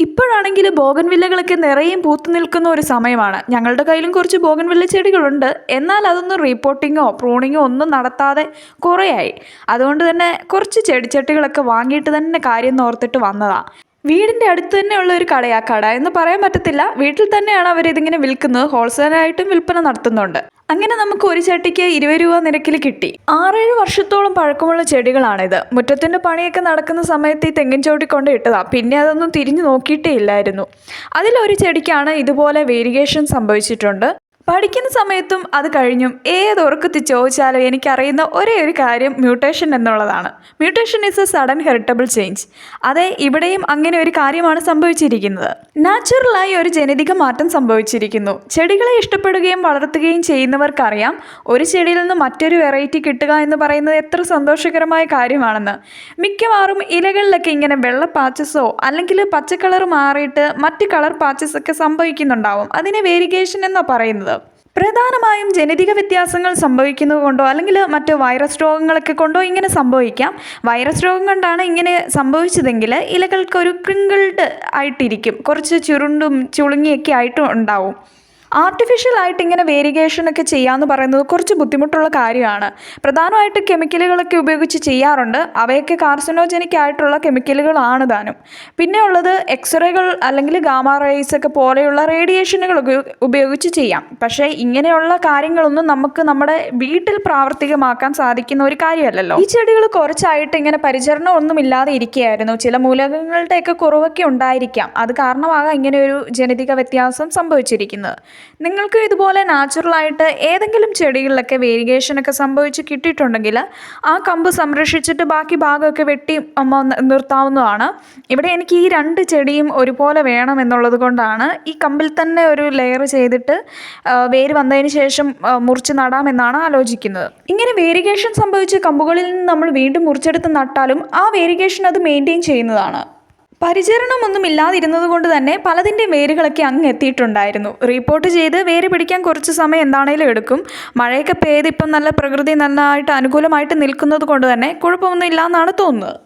ഇപ്പോഴാണെങ്കിൽ ബോഗൻവില്ലകളൊക്കെ നിറയും പൂത്തു നിൽക്കുന്ന ഒരു സമയമാണ്. ഞങ്ങളുടെ കയ്യിലും കുറച്ച് ബോഗൻവില്ല ചെടികളുണ്ട്. എന്നാൽ അതൊന്നും റീപോട്ടിങ്ങോ പ്രൂണിങ്ങോ ഒന്നും നടത്താതെ കുറേയായി. അതുകൊണ്ട് തന്നെ കുറച്ച് ചെടിച്ചട്ടികളൊക്കെ വാങ്ങിയിട്ട് തന്നെ കാര്യം ഓർത്തിട്ട് വന്നതാണ്. വീടിൻ്റെ അടുത്ത് തന്നെയുള്ള ഒരു കടയാണ്. കട എന്ന് പറയാൻ പറ്റത്തില്ല, വീട്ടിൽ തന്നെയാണ് അവരിതിങ്ങനെ വിൽക്കുന്നത്. ഹോൾസെയിലായിട്ടും വിൽപ്പന നടത്തുന്നുണ്ട്. അങ്ങനെ നമുക്ക് ഒരു ചട്ടിക്ക് 20 രൂപ നിരക്കിൽ കിട്ടി. 6-7 വർഷത്തോളം പഴക്കമുള്ള ചെടികളാണിത്. മുറ്റത്തിൻ്റെ പണിയൊക്കെ നടക്കുന്ന സമയത്ത് ഈ തെങ്ങിൻ ചോട്ടി കൊണ്ട് ഇട്ടതാണ്. പിന്നെ അതൊന്നും തിരിഞ്ഞു നോക്കിയിട്ടേ ഇല്ലായിരുന്നു. അതിലൊരു ചെടിക്കാണ് ഇതുപോലെ വേരിയേഷൻ സംഭവിച്ചിട്ടുണ്ട്. പഠിക്കുന്ന സമയത്തും അത് കഴിഞ്ഞും ഏതൊറുക്കത്തിൽ ചോദിച്ചാലും എനിക്കറിയുന്ന ഒരേ ഒരു കാര്യം മ്യൂട്ടേഷൻ എന്നുള്ളതാണ്. Mutation is A sudden heritable change. അതെ, ഇവിടെയും അങ്ങനെ ഒരു കാര്യമാണ് സംഭവിച്ചിരിക്കുന്നത്. നാച്ചുറലായി ഒരു ജനിതക മാറ്റം സംഭവിച്ചിരിക്കുന്നു. ചെടികളെ ഇഷ്ടപ്പെടുകയും വളർത്തുകയും ചെയ്യുന്നവർക്കറിയാം ഒരു ചെടിയിൽ നിന്ന് മറ്റൊരു വെറൈറ്റി കിട്ടുക എന്ന് പറയുന്നത് എത്ര സന്തോഷകരമായ കാര്യമാണെന്ന്. മിക്കവാറും ഇലകളിലൊക്കെ ഇങ്ങനെ വെള്ള പാച്ചസോ അല്ലെങ്കിൽ പച്ച കളർ മാറിയിട്ട് മറ്റ് കളർ പാച്ചസ് ഒക്കെ സംഭവിക്കുന്നുണ്ടാവും. അതിനെ വേരിഗേഷൻ എന്നാണ് പറയുന്നത്. പ്രധാനമായും ജനിതക വ്യത്യാസങ്ങൾ സംഭവിക്കുന്നത് കൊണ്ടോ അല്ലെങ്കിൽ മറ്റ് വൈറസ് രോഗങ്ങളൊക്കെ കൊണ്ടോ ഇങ്ങനെ സംഭവിക്കാം. വൈറസ് രോഗം കൊണ്ടാണ് ഇങ്ങനെ സംഭവിച്ചതെങ്കിൽ ഇലകൾക്കൊരു ക്രിങ്കിൾഡ് ആയിട്ടിരിക്കും, കുറച്ച് ചുരുണ്ടും ചുളുങ്ങിയൊക്കെ ആയിട്ടും ഉണ്ടാവും. ആർട്ടിഫിഷ്യലായിട്ട് ഇങ്ങനെ വേരിഗേഷനൊക്കെ ചെയ്യാമെന്ന് പറയുന്നത് കുറച്ച് ബുദ്ധിമുട്ടുള്ള കാര്യമാണ്. പ്രധാനമായിട്ട് കെമിക്കലുകളൊക്കെ ഉപയോഗിച്ച് ചെയ്യാറുണ്ട്. അവയൊക്കെ കാർസിനോജനിക് ആയിട്ടുള്ള കെമിക്കലുകളാണ് താനും. പിന്നെ ഉള്ളത് എക്സ്റേകൾ അല്ലെങ്കിൽ ഗാമ റേസ് ഒക്കെ പോലെയുള്ള റേഡിയേഷനുകൾ ഉപയോഗിച്ച് ചെയ്യാം. പക്ഷേ ഇങ്ങനെയുള്ള കാര്യങ്ങളൊന്നും നമുക്ക് നമ്മുടെ വീട്ടിൽ പ്രാവർത്തികമാക്കാൻ സാധിക്കുന്ന ഒരു കാര്യമല്ലല്ലോ. ഈ ചെടികൾ കുറച്ചായിട്ട് ഇങ്ങനെ പരിചരണം ഒന്നും ഇല്ലാതെ ഇരിക്കുകയായിരുന്നു. ചില മൂലകങ്ങളുടെയൊക്കെ കുറവൊക്കെ ഉണ്ടായിരിക്കാം. അത് കാരണമാകാം ഇങ്ങനെ ഒരു ജനിതക വ്യത്യാസം സംഭവിച്ചിരിക്കുന്നത്. നിങ്ങൾക്ക് ഇതുപോലെ നാച്ചുറലായിട്ട് ഏതെങ്കിലും ചെടികളിലൊക്കെ വേരിഗേഷനൊക്കെ സംഭവിച്ച് കിട്ടിയിട്ടുണ്ടെങ്കിൽ ആ കമ്പ് സംരക്ഷിച്ചിട്ട് ബാക്കി ഭാഗമൊക്കെ വെട്ടി നിർത്താവുന്നതാണ്. ഇവിടെ എനിക്ക് ഈ 2 ചെടിയും ഒരുപോലെ വേണം എന്നുള്ളത് കൊണ്ടാണ് ഈ കമ്പിൽ തന്നെ ഒരു ലെയർ ചെയ്തിട്ട് വേര് വന്നതിന് ശേഷം മുറിച്ച് നടാമെന്നാണ് ആലോചിക്കുന്നത്. ഇങ്ങനെ വേരിഗേഷൻ സംഭവിച്ച കമ്പുകളിൽ നിന്ന് നമ്മൾ വീണ്ടും മുറിച്ചെടുത്ത് നട്ടാലും ആ വേരിഗേഷൻ അത് മെയിൻറ്റെയിൻ ചെയ്യുന്നതാണ്. പരിചരണമൊന്നും ഇല്ലാതിരുന്നത് കൊണ്ട് തന്നെ പലതിൻ്റെ വേരുകളൊക്കെ അങ്ങ് എത്തിയിട്ടുണ്ടായിരുന്നു. റിപ്പോർട്ട് ചെയ്ത് വേര് പിടിക്കാൻ കുറച്ച് സമയം എന്താണേലും എടുക്കും. മഴയൊക്കെ പെയ്ത് ഇപ്പം നല്ല പ്രകൃതി നന്നായിട്ട് അനുകൂലമായിട്ട് നിൽക്കുന്നത് കൊണ്ട് തന്നെ കുഴപ്പമൊന്നും ഇല്ല എന്നാണ് തോന്നുന്നത്.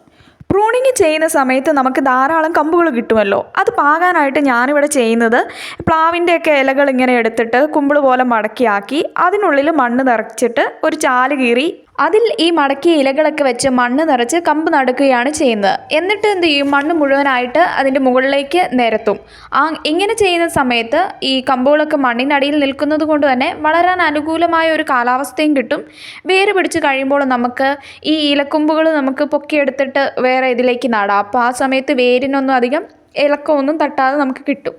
പ്രൂണിങ് ചെയ്യുന്ന സമയത്ത് നമുക്ക് ധാരാളം കമ്പുകൾ കിട്ടുമല്ലോ. അത് പാകാനായിട്ട് ഞാനിവിടെ ചെയ്യുന്നത് പ്ലാവിൻ്റെയൊക്കെ ഇലകൾ ഇങ്ങനെ എടുത്തിട്ട് കുമ്പിൾ പോലെ മടക്കിയാക്കി അതിനുള്ളിൽ മണ്ണ് നിറച്ചിട്ട് ഒരു ചാല് കീറി അതിൽ ഈ മടക്കിയ ഇലകളൊക്കെ വെച്ച് മണ്ണ് നിറച്ച് കമ്പ് നടുകയാണ് ചെയ്യുന്നത്. എന്നിട്ട് എന്ത് ചെയ്യും, മണ്ണ് മുഴുവനായിട്ട് അതിൻ്റെ മുകളിലേക്ക് നിരത്തും. ഇങ്ങനെ ചെയ്യുന്ന സമയത്ത് ഈ കമ്പുകളൊക്കെ മണ്ണിനടിയിൽ നിൽക്കുന്നത് കൊണ്ട് തന്നെ വളരാൻ അനുകൂലമായ ഒരു കാലാവസ്ഥയും കിട്ടും. വേര് പിടിച്ച് കഴിയുമ്പോൾ നമുക്ക് ഈ ഇലക്കൊമ്പുകൾ നമുക്ക് പൊക്കിയെടുത്തിട്ട് വേറെ ഇതിലേക്ക് നടാം. അപ്പോൾ ആ സമയത്ത് വേരിനൊന്നും അധികം ഇളക്കമൊന്നും തട്ടാതെ നമുക്ക് കിട്ടും.